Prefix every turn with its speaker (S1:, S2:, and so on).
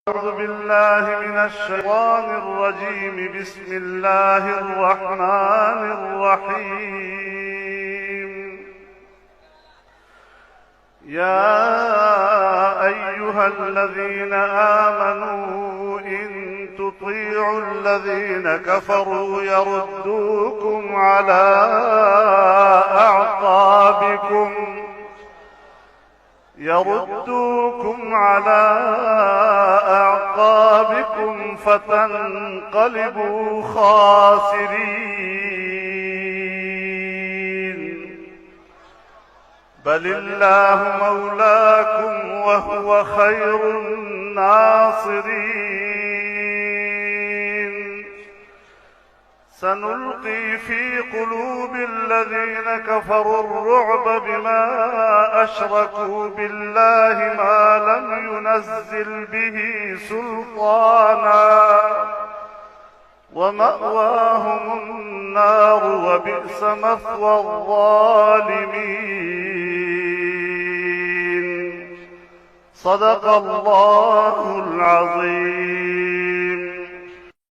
S1: أعوذ بالله من الشيطان الرجيم. بسم الله الرحمن الرحيم. يا أيها الذين آمنوا إن تطيعوا الذين كفروا يردوكم على أعقابكم فتنقلبوا خاسرين. بل الله مولاكم وهو خير الناصرين. سنلقي في قلوب الذين كفروا الرعب بما أشركوا بالله ما لم ينزل به سلطانا ومأواهم النار وبئس مثوى الظالمين. صدق الله العظيم.